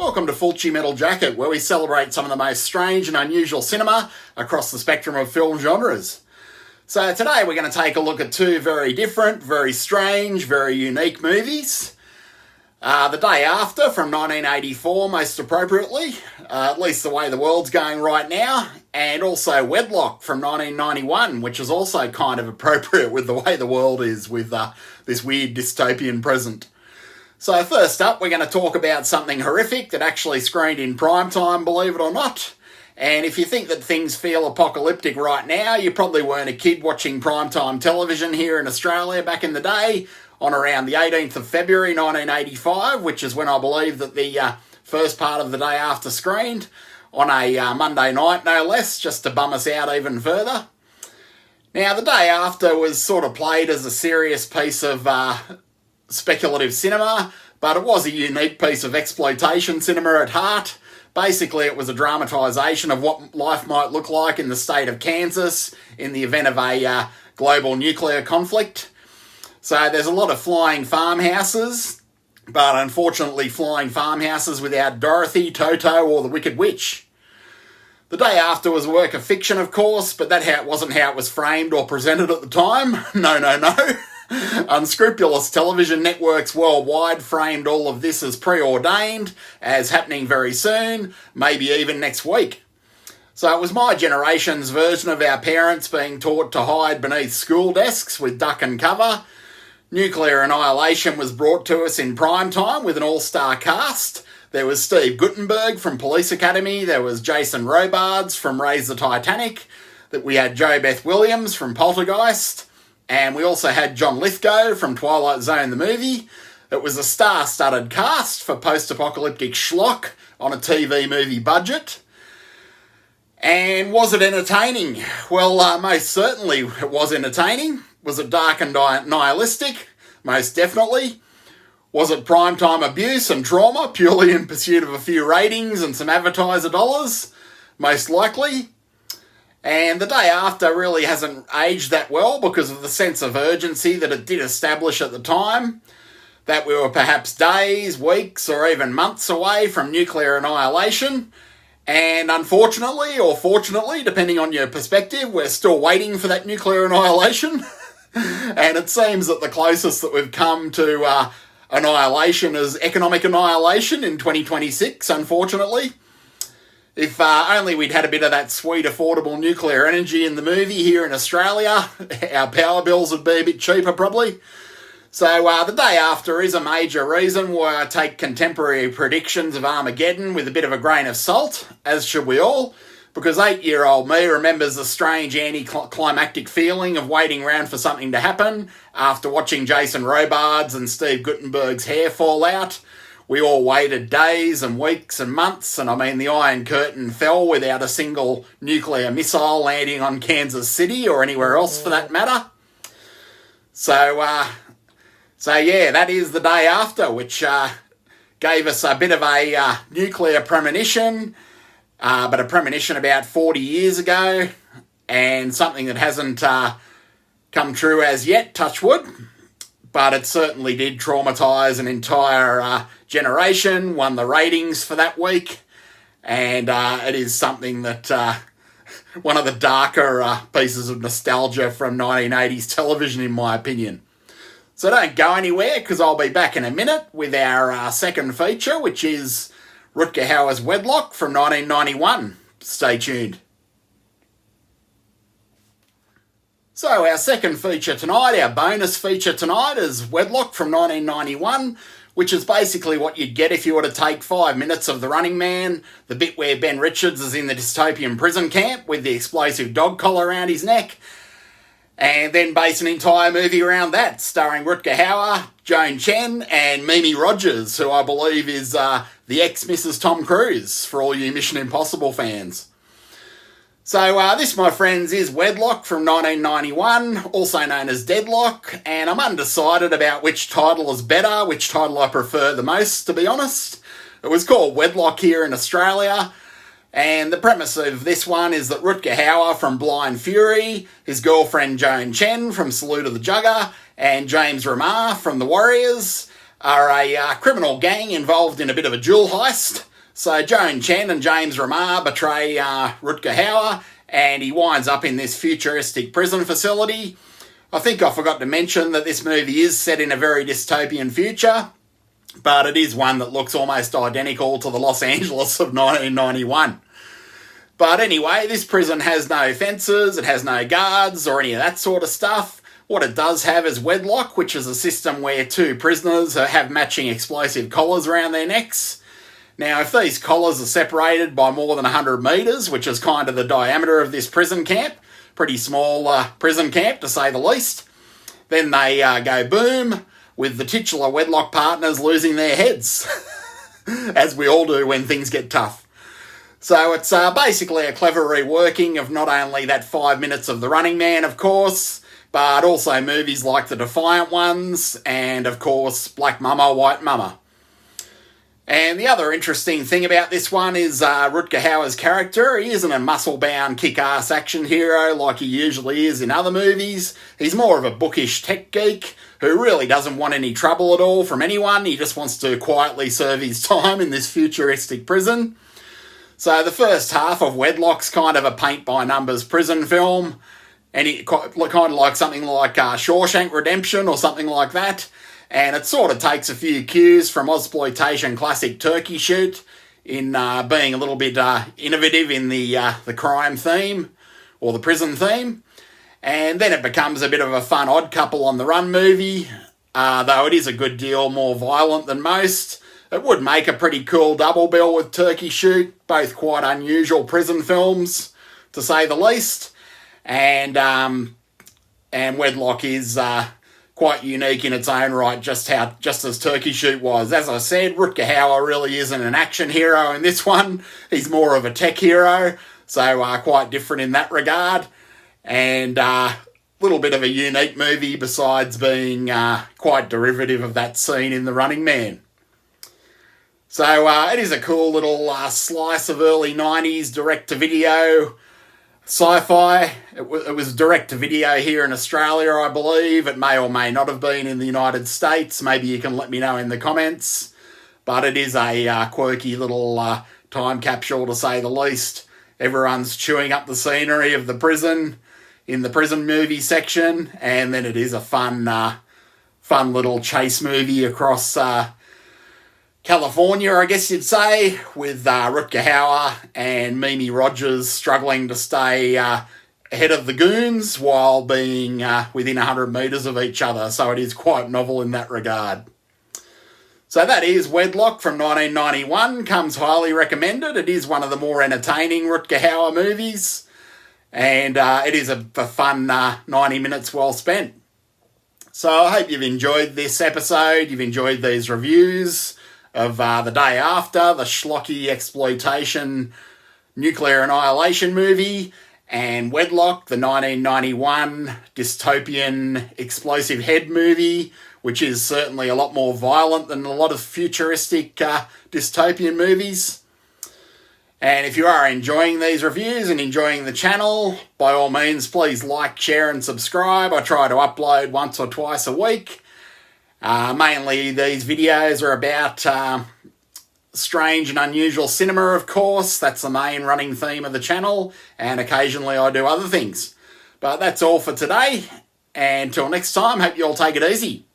Welcome to Fulci Metal Jacket, where we celebrate some of the most strange and unusual cinema across the spectrum of film genres. So today we're going to take a look at two very different, very strange, very unique movies. The Day After from 1984, most appropriately, at least the way the world's going right now, and also Wedlock from 1991, which is also kind of appropriate with the way the world is with this weird dystopian present. So first up, we're going to talk about something horrific that actually screened in primetime, believe it or not. And if you think that things feel apocalyptic right now, you probably weren't a kid watching primetime television here in Australia back in the day, on around the 18th of February 1985, which is when I believe that the first part of The Day After screened, on a Monday night no less, just to bum us out even further. Now, The Day After was sort of played as a serious piece of speculative cinema, but it was a unique piece of exploitation cinema at heart. Basically, it was a dramatisation of what life might look like in the state of Kansas in the event of a global nuclear conflict. So there's a lot of flying farmhouses, but unfortunately flying farmhouses without Dorothy, Toto or the Wicked Witch. The Day After was a work of fiction, of course, but that wasn't how it was framed or presented at the time. No. Unscrupulous television networks worldwide framed all of this as preordained, as happening very soon, maybe even next week. So it was my generation's version of our parents being taught to hide beneath school desks with duck and cover. Nuclear annihilation was brought to us in prime time with an all-star cast. There was Steve Guttenberg from Police Academy, there was Jason Robards from Raise the Titanic, that we had Jo Beth Williams from Poltergeist, and we also had John Lithgow from Twilight Zone the movie. It was a star-studded cast for post-apocalyptic schlock on a TV movie budget. And was it entertaining? Well, most certainly it was entertaining. Was it dark and nihilistic? Most definitely. Was it primetime abuse and trauma, purely in pursuit of a few ratings and some advertiser dollars? Most likely. And The Day After really hasn't aged that well because of the sense of urgency that it did establish at the time, that we were perhaps days, weeks, or even months away from nuclear annihilation. And unfortunately, or fortunately, depending on your perspective, we're still waiting for that nuclear annihilation. And it seems that the closest that we've come to annihilation is economic annihilation in 2026, unfortunately. If only we'd had a bit of that sweet, affordable nuclear energy in the movie here in Australia, our power bills would be a bit cheaper probably. So The Day After is a major reason why I take contemporary predictions of Armageddon with a bit of a grain of salt, as should we all, because 8-year-old me remembers the strange anticlimactic feeling of waiting around for something to happen after watching Jason Robards and Steve Guttenberg's hair fall out. We all waited days and weeks and months, and I mean the Iron Curtain fell without a single nuclear missile landing on Kansas City or anywhere else for that matter. So yeah, that is The Day After, which gave us a bit of a nuclear premonition, but a premonition about 40 years ago, and something that hasn't come true as yet, touch wood. But it certainly did traumatise an entire generation, won the ratings for that week, and it is something that one of the darker pieces of nostalgia from 1980s television, in my opinion. So don't go anywhere, because I'll be back in a minute with our second feature, which is Rutger Hauer's Wedlock from 1991. Stay tuned. So our second feature tonight, our bonus feature tonight, is Wedlock from 1991, which is basically what you'd get if you were to take 5 minutes of The Running Man, the bit where Ben Richards is in the dystopian prison camp with the explosive dog collar around his neck, and then base an entire movie around that, starring Rutger Hauer, Joan Chen, and Mimi Rogers, who I believe is the ex-Mrs. Tom Cruise, for all you Mission Impossible fans. So this, my friends, is Wedlock from 1991, also known as Deadlock, and I'm undecided about which title is better, which title I prefer the most, to be honest. It was called Wedlock here in Australia, and the premise of this one is that Rutger Hauer from Blind Fury, his girlfriend Joan Chen from Salute of the Jugger, and James Remar from The Warriors are a criminal gang involved in a bit of a jewel heist. So Joan Chen and James Remar betray Rutger Hauer, and he winds up in this futuristic prison facility. I think I forgot to mention that this movie is set in a very dystopian future, but it is one that looks almost identical to the Los Angeles of 1991. But anyway, this prison has no fences, it has no guards or any of that sort of stuff. What it does have is Wedlock, which is a system where two prisoners have matching explosive collars around their necks. Now, if these collars are separated by more than 100 metres, which is kind of the diameter of this prison camp, pretty small prison camp to say the least, then they go boom, with the titular Wedlock partners losing their heads, as we all do when things get tough. So it's basically a clever reworking of not only that 5 minutes of The Running Man, of course, but also movies like The Defiant Ones and, of course, Black Mama, White Mama. And the other interesting thing about this one is Rutger Hauer's character. He isn't a muscle-bound, kick-ass action hero like he usually is in other movies. He's more of a bookish tech geek who really doesn't want any trouble at all from anyone. He just wants to quietly serve his time in this futuristic prison. So the first half of Wedlock's kind of a paint-by-numbers prison film, and it kind of like something like Shawshank Redemption or something like that. And it sort of takes a few cues from Ozploitation classic Turkey Shoot in being a little bit innovative in the crime theme or the prison theme. And then it becomes a bit of a fun odd couple on the run movie, though it is a good deal more violent than most. It would make a pretty cool double bill with Turkey Shoot, both quite unusual prison films, to say the least. And Wedlock is quite unique in its own right, just as Turkey Shoot was. As I said, Rutger Hauer really isn't an action hero in this one. He's more of a tech hero, so quite different in that regard. And a little bit of a unique movie besides being quite derivative of that scene in The Running Man. So it is a cool little slice of early 90s direct-to-video sci-fi. It was direct-to-video here in Australia, I believe. It may or may not have been in the United States. Maybe you can let me know in the comments. But it is a quirky little time capsule, to say the least. Everyone's chewing up the scenery of the prison in the prison movie section, and then it is a fun little chase movie across California, I guess you'd say, with Rutger Hauer and Mimi Rogers struggling to stay ahead of the goons while being within 100 metres of each other. So it is quite novel in that regard. So that is Wedlock from 1991. Comes highly recommended. It is one of the more entertaining Rutger Hauer movies. And it is a fun 90 minutes well spent. So I hope you've enjoyed this episode. You've enjoyed these reviews of The Day After, the schlocky exploitation nuclear annihilation movie, and Wedlock, the 1991 dystopian explosive head movie, which is certainly a lot more violent than a lot of futuristic dystopian movies. And if you are enjoying these reviews and enjoying the channel, by all means, please like, share and subscribe. I try to upload once or twice a week. Mainly these videos are about strange and unusual cinema, of course. That's the main running theme of the channel, and occasionally I do other things. But that's all for today, and until next time, hope you all take it easy.